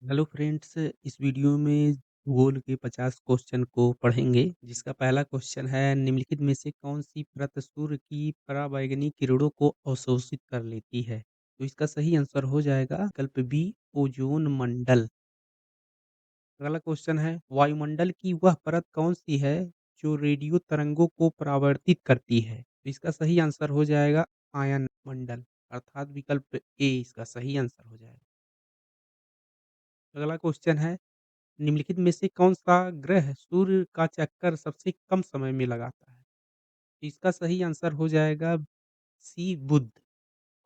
Hello friends, इस video में भूगोल के 50 क्वेश्चन को पढ़ेंगे जिसका पहला क्वेश्चन है निम्नलिखित में से कौन सी परत सूर्य की पराबैंगनी किरणों को अवशोषित कर लेती है। तो इसका सही आंसर हो जाएगा विकल्प बी, ओजोन मंडल। अगला क्वेश्चन है वायुमंडल की वह परत कौन सी है जो रेडियो तरंगों को परावर्तित करती है। तो इसका सही आंसर हो जाएगा आयन मंडल, अर्थात विकल्प ए इसका सही आंसर हो जाएगा। अगला क्वेश्चन है निम्नलिखित में से कौन-सा ग्रह सूर्य का चक्कर सबसे कम समय में लगाता है? इसका सही आंसर हो जाएगा सी, बुध।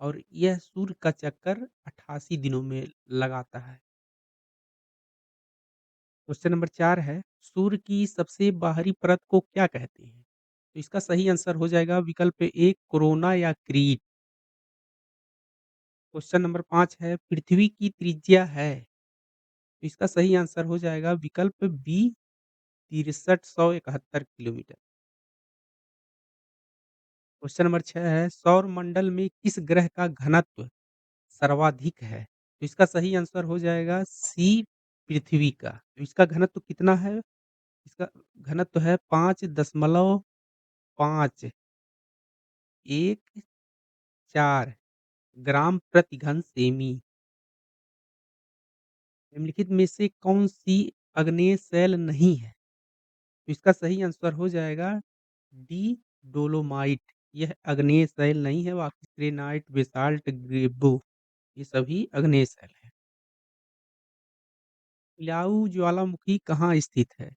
और यह सूर्य का चक्कर 88 दिनों में लगाता है। क्वेश्चन नंबर 4 है, सूर्य की सबसे बाहरी परत को क्या कहते हैं? तो इसका सही आंसर हो जाएगा विकल्प ए, कोरोना या क्रीट। क्वेश्चन नंबर 5 है, पृथ्वी की त्रिज्या है? तो इसका सही आंसर हो जाएगा विकल्प बी, 6371 किलोमीटर। क्वेश्चन नंबर 6 है, सौर मंडल में किस ग्रह का घनत्व सर्वाधिक है? तो इसका सही आंसर हो जाएगा सी, पृथ्वी का। तो इसका घनत्व कितना है? इसका घनत्व है 5.114 ग्राम प्रति घन सेमी। निम्नलिखित में से कौन-सी आग्नेय शैल नहीं है? तो इसका सही आंसर हो जाएगा डी, डोलोमाइट। यह आग्नेय शैल नहीं है, बाकी ग्रेनाइट, बेसाल्ट, ग्रेवो ये सभी आग्नेय शैल हैं। पिलाऊ ज्वालामुखी कहाँ स्थित है?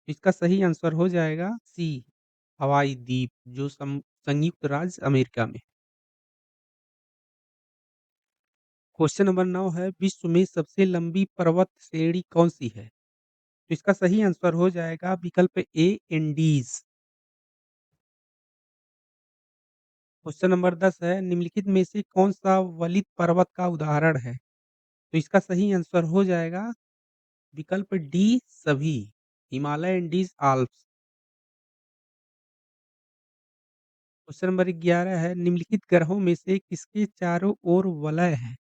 इसका सही आंसर हो जाएगा सी, हवाई द्वीप जो संयुक्त राज्य अमेरिका में है। क्वेश्चन नंबर 9 है, विश्व में सबसे लंबी पर्वत श्रेणी कौन-सी है? तो इसका सही आंसर हो जाएगा विकल्प ए, एंडीज। क्वेश्चन नंबर 10 है, निम्नलिखित में से कौन-सा वलित पर्वत का उदाहरण है? तो इसका सही आंसर हो जाएगा विकल्प डी, सभी। Himalaya, Andes, Alps. Question number 11 है, निम्नलिखित ग्रहों में से किसके चारों ओर वलय है?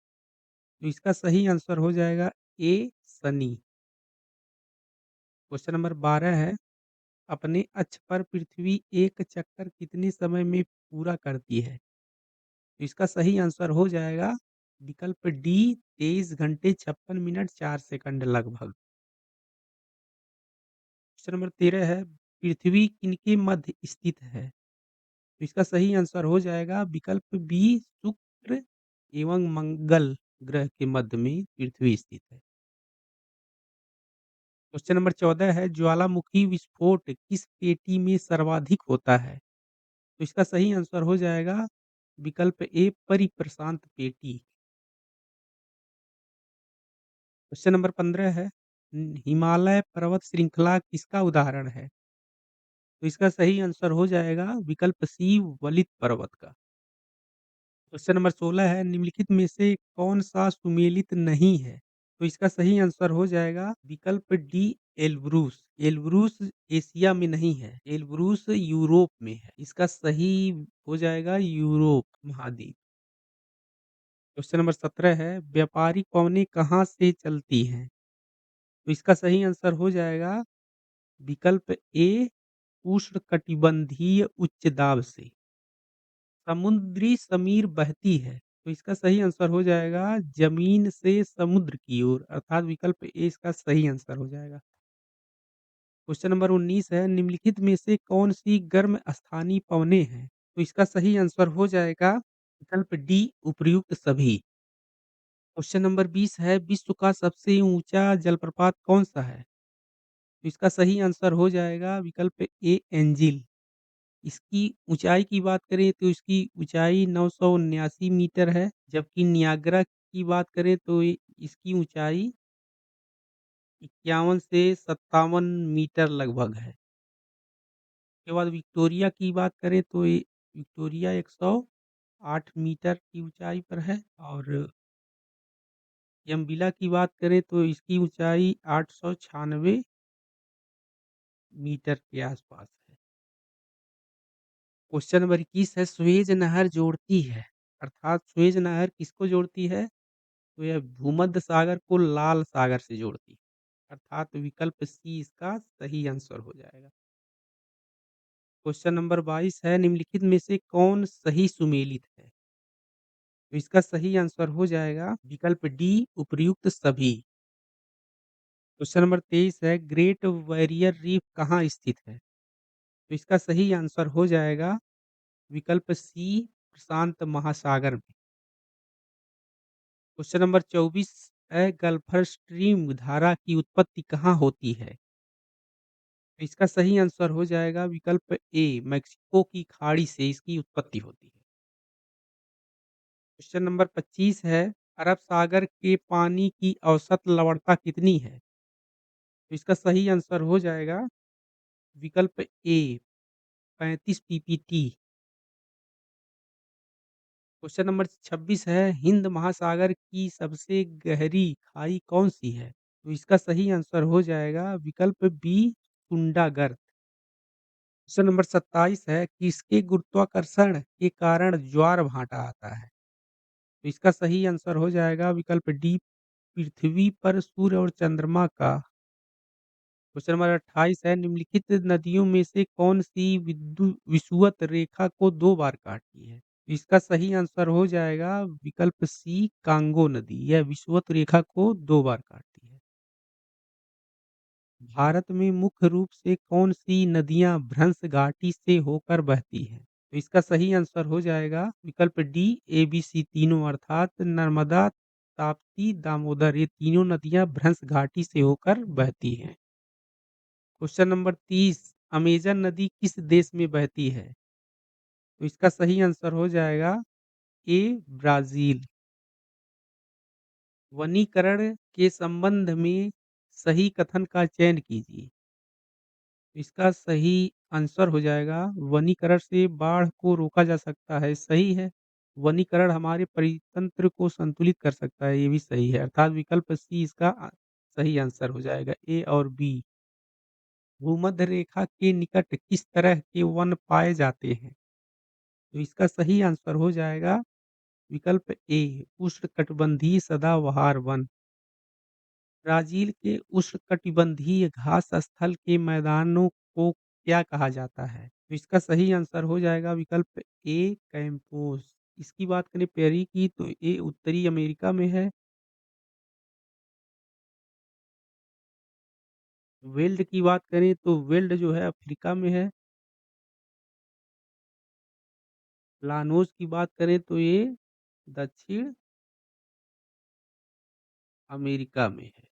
तो इसका सही आंसर हो जाएगा ए, शनि। क्वेश्चन नंबर 12 है, अपने अक्ष पर पृथ्वी एक चक्कर कितने समय में पूरा करती है? तो इसका सही आंसर हो जाएगा विकल्प डी, 23 घंटे 56 मिनट 4 सेकंड लगभग। क्वेश्चन नंबर 13 है, पृथ्वी किनके मध्य स्थित है? तो इसका सही आंसर हो जाएगा विकल्प बी, शुक्र एवं मंगल ग्रह के मध्य में पृथ्वी स्थित है। क्वेश्चन नंबर 14 है, ज्वालामुखी विस्फोट किस पेटी में सर्वाधिक होता है? तो इसका सही आंसर हो जाएगा विकल्प ए, परिप्रशांत पेटी। क्वेश्चन नंबर 15 है, हिमालय पर्वत श्रृंखला किसका उदाहरण है? तो इसका सही आंसर हो जाएगा विकल्प सी, वलित पर्वत का। क्वेश्चन नंबर 16 है, निम्नलिखित में से कौन-सा सुमेलित नहीं है? तो इसका सही आंसर हो जाएगा विकल्प डी, एल्ब्रूस। एल्ब्रूस एशिया में नहीं है, एल्ब्रूस यूरोप में है। इसका सही हो जाएगा यूरोप महाद्वीप। क्वेश्चन नंबर 17 है, व्यापारिक पवनें कहाँ से चलती हैं? तो इसका सही आंसर हो जाएगा विकल्प ए, उष्णकटिबंधीय उच्च दाब से। समुद्री समीर बहती है, तो इसका सही आंसर हो जाएगा जमीन से समुद्र की ओर, अर्थात विकल्प ए इसका सही आंसर हो जाएगा। क्वेश्चन नंबर 19 है, निम्नलिखित में से कौन-सी गर्म स्थानीय पवनें हैं? तो इसका सही आंसर हो जाएगा विकल्प डी, उपर्युक्त सभी। क्वेश्चन नंबर 20 है, विश्व का सबसे ऊँचा जलप्रपात कौन-सा है? तो इसका सही आंसर हो जाएगा विकल्प ए, एंजिल। इसकी ऊँचाई की बात करें तो इसकी ऊँचाई 979 मीटर है, जबकि नियाग्रा की बात करें तो इसकी ऊँचाई 51 से 57 मीटर लगभग है। उसके बाद विक्टोरिया की बात करें तो ये विक्टोरिया 108 मीटर की ऊँचाई पर है, और यम्बिला की बात करें तो इसकी ऊँचाई 896 मीटर के आसपास है। क्वेश्चन नंबर 21 है, सुएज़ नहर जोड़ती है, अर्थात सुएज़ नहर किसको जोड़ती है? तो यह भूमध्य सागर को लाल सागर से जोड़ती है, अर्थात विकल्प सी इसका सही आंसर हो जाएगा। क्वेश्चन नंबर 22 है, निम्नलिखित में से कौन सही सुमेलित है? तो इसका सही आंसर हो जाएगा विकल्प डी उपर्युक्त सभी। क्वेश्चन नंबर 23 है, ग्रेट बैरियर रीफ कहाँ स्थित है? तो इसका सही आंसर हो जाएगा विकल्प सी प्रशांत महासागर में। क्वेश्चन नंबर 24 है, गल्फर स्ट्रीम धारा की उत्पत्ति कहाँ होती है? तो इसका सही आंसर हो जाएगा विकल्प ए मैक्सिको की खाड़ी से इसकी उत्पत्ति होती है। क्वेश्चन नंबर 25 है, अरब सागर के पानी की औसत लवणता कितनी है? तो इसका सही आंसर हो जाएगा विकल्प ए 35 पीपीटी। क्वेश्चन नंबर 26 है, हिंद महासागर की सबसे गहरी खाई कौन-सी है? तो इसका सही आंसर हो जाएगा विकल्प बी टुंडा गर्त। क्वेश्चन नंबर 27 है, किसके गुरुत्वाकर्षण के कारण ज्वार-भाटा आता है? तो इसका सही आंसर हो जाएगा विकल्प डी पृथ्वी पर सूर्य और चंद्रमा का। क्वेश्चन नंबर 28 है, निम्नलिखित नदियों में से कौन-सी विषुवत रेखा को 2 बार काटती है? इसका सही आंसर हो जाएगा विकल्प सी कांगो नदी। यह विषुवत रेखा को 2 बार काटती है। भारत में मुख्य रूप से कौन-सी नदियाँ भ्रंश घाटी से होकर बहती हैं? तो इसका सही आंसर हो जाएगा विकल्प डी, ए, बी, सी तीनों, अर्थात नर्मदा, ताप्ती, दामोदर, ये तीनों नदियाँ भ्रंश घाटी से होकर बहती हैं। क्वेश्चन नंबर 30, अमेजन नदी किस देश में बहती है? तो इसका सही आंसर हो जाएगा ए, ब्राज़ील। वनीकरण के संबंध में सही कथन का चयन कीजिए। इसका सही आंसर हो जाएगा वनीकरण से बाढ़ को रोका जा सकता है, सही है। वनीकरण हमारे परितंत्र को संतुलित कर सकता है, ये भी सही है। अर्थात विकल्प सी इसका सही आंसर हो जाएगा, ए और बी। भूमध्य रेखा के निकट किस तरह के वन पाए जाते हैं? तो इसका सही आंसर हो जाएगा विकल्प ए उष्णकटिबंधीय सदाबहार वन। ब्राज़ील के उष्णकटिबंधीय घास स्थल के मैदानों को क्या कहा जाता है? तो इसका सही आंसर हो जाएगा विकल्प ए कैंपोस। इसकी बात करें पेरी की तो ये उत्तरी अमेरिका में है। वेल्ड की बात करें तो वेल्ड जो है अफ्रीका में है। लानोस की बात करें तो ये दक्षिण अमेरिका में है।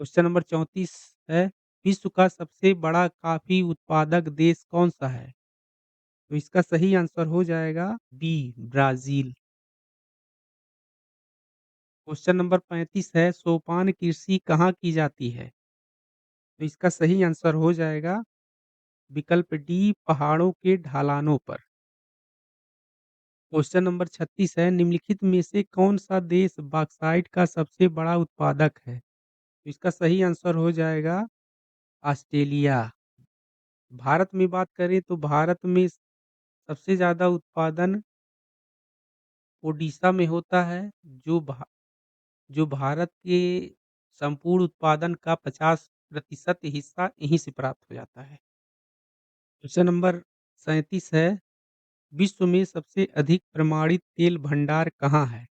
क्वेश्चन नंबर 34 है, विश्व का सबसे बड़ा कॉफ़ी उत्पादक देश कौन-सा है? तो इसका सही आंसर हो जाएगा बी ब्राज़ील। क्वेश्चन नंबर 35 है, सोपान कृषि कहाँ की जाती है? तो इसका सही आंसर हो जाएगा विकल्प डी पहाड़ों के ढलानों पर। क्वेश्चन नंबर 36 है, निम्नलिखित में से कौन-सा देश बॉक्साइट का सबसे बड़ा उत्पादक है? तो इसका सही आंसर हो जाएगा ऑस्ट्रेलिया। भारत में बात करें तो भारत में सबसे ज़्यादा उत्पादन ओडिशा में होता है, जो भारत के संपूर्ण उत्पादन का 50% हिस्सा यहीं से प्राप्त हो जाता है। क्वेश्चन नंबर 37 है, विश्व में सबसे अधिक प्रमाणित तेल भंडार कहाँ है?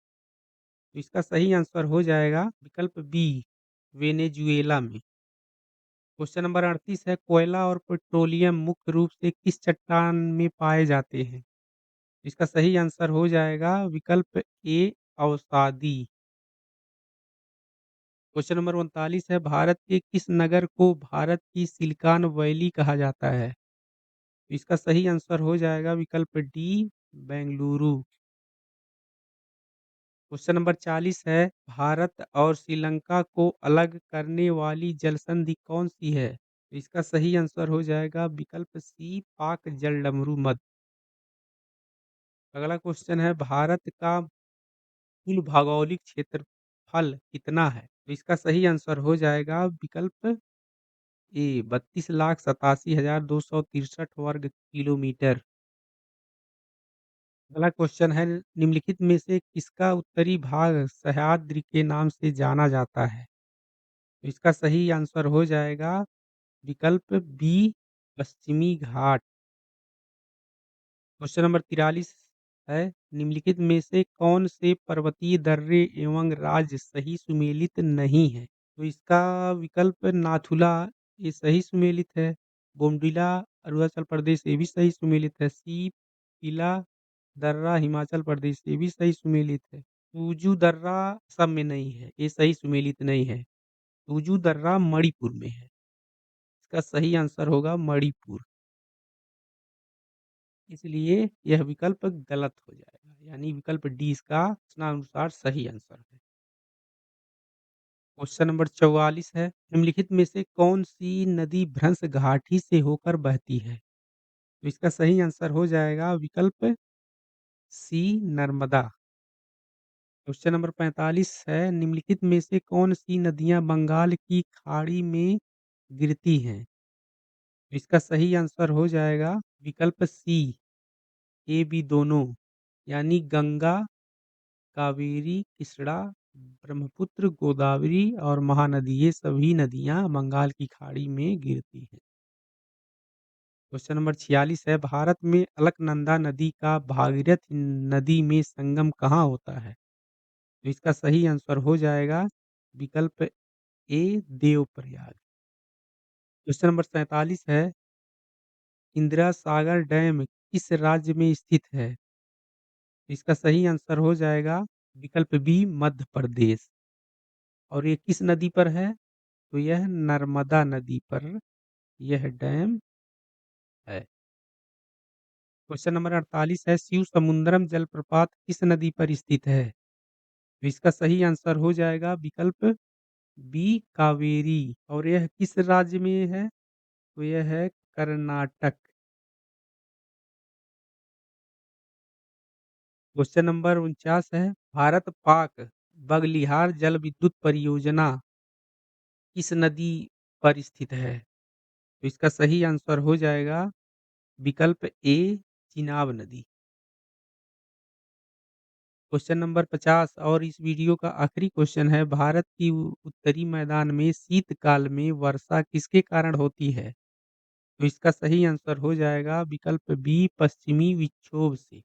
तो इसका सही आंसर हो जाएगा विकल्प बी वेनेजुएला में। क्वेश्चन नंबर 38 है, कोयला और पेट्रोलियम मुख्य रूप से किस चट्टान में पाए जाते हैं? इसका सही आंसर हो जाएगा विकल्प ए अवसादी। क्वेश्चन नंबर 39 है, भारत के किस नगर को भारत की सिलिकॉन वैली कहा जाता है? इसका सही आंसर हो जाएगा विकल्प डी बेंगलुरु। क्वेश्चन नंबर 40 है, भारत और श्रीलंका को अलग करने वाली जलसंधि कौन-सी है? इसका सही आंसर हो जाएगा विकल्प सी पाक जलडमरू मध्य। अगला क्वेश्चन है, भारत का कुल भौगोलिक क्षेत्रफल कितना है? तो इसका सही आंसर हो जाएगा विकल्प ए 32,87,263 वर्ग किलोमीटर। अगला क्वेश्चन है, निम्नलिखित में से किसका उत्तरी भाग सह्याद्री के नाम से जाना जाता है? तो इसका सही आंसर हो जाएगा विकल्प बी, पश्चिमी घाट। क्वेश्चन नंबर 43 है, निम्नलिखित में से कौन से पर्वतीय दर्रे एवं राज्य सही सुमेलित नहीं है? तो इसका विकल्प नाथुला, ये सही सुमेलित है। बोमडिला, अरुणाचल प्रदेश, ये भी सही सुमेलित है। सी पीला दर्रा, हिमाचल प्रदेश, ये भी सही सुमेलित है। तुजू दर्रा सब में नहीं है, ये सही सुमेलित नहीं है। तुजू दर्रा मणिपुर में है। इसका सही आंसर होगा मणिपुर। इसलिए यह विकल्प गलत हो जाएगा, यानी विकल्प डी इसका प्रश्नानुसार सही आंसर है। क्वेश्चन नंबर 44 है, निम्नलिखित में से कौन-सी नदी भ्रंश घाटी से होकर बहती है? तो इसका सही आंसर हो जाएगा विकल्प सी, नर्मदा। क्वेश्चन नंबर 45 है, निम्नलिखित में से कौन-सी नदियाँ बंगाल की खाड़ी में गिरती हैं? तो इसका सही आंसर हो जाएगा विकल्प सी, ए, बी दोनों, यानी गंगा, कावेरी, कृष्णा, ब्रह्मपुत्र, गोदावरी और महानदी, ये सभी नदियाँ बंगाल की खाड़ी में गिरती हैं। क्वेश्चन नंबर 46 है, भारत में अलकनंदा नदी का भागीरथ नदी में संगम कहाँ होता है? तो इसका सही आंसर हो जाएगा विकल्प ए, देवप्रयाग। क्वेश्चन नंबर 47 है, इंदिरा सागर डैम किस राज्य में स्थित है? इसका सही आंसर हो जाएगा विकल्प बी, मध्य प्रदेश। और ये किस नदी पर है? तो यह नर्मदा नदी पर यह डैम है। क्वेश्चन नंबर 48 है, शिव समुद्रम जलप्रपात किस नदी पर स्थित है? तो इसका सही आंसर हो जाएगा विकल्प बी, कावेरी। और यह किस राज्य में है? तो यह है कर्नाटक। क्वेश्चन नंबर 49 है, भारत-पाक बगलिहार जल विद्युत परियोजना किस नदी पर स्थित है? तो इसका सही आंसर हो जाएगा विकल्प ए, चिनाब नदी। क्वेश्चन नंबर 50 और इस वीडियो का आखिरी क्वेश्चन है, भारत की उत्तरी मैदान में शीतकाल में वर्षा किसके कारण होती है? तो इसका सही आंसर हो जाएगा विकल्प बी, पश्चिमी विक्षोभ से।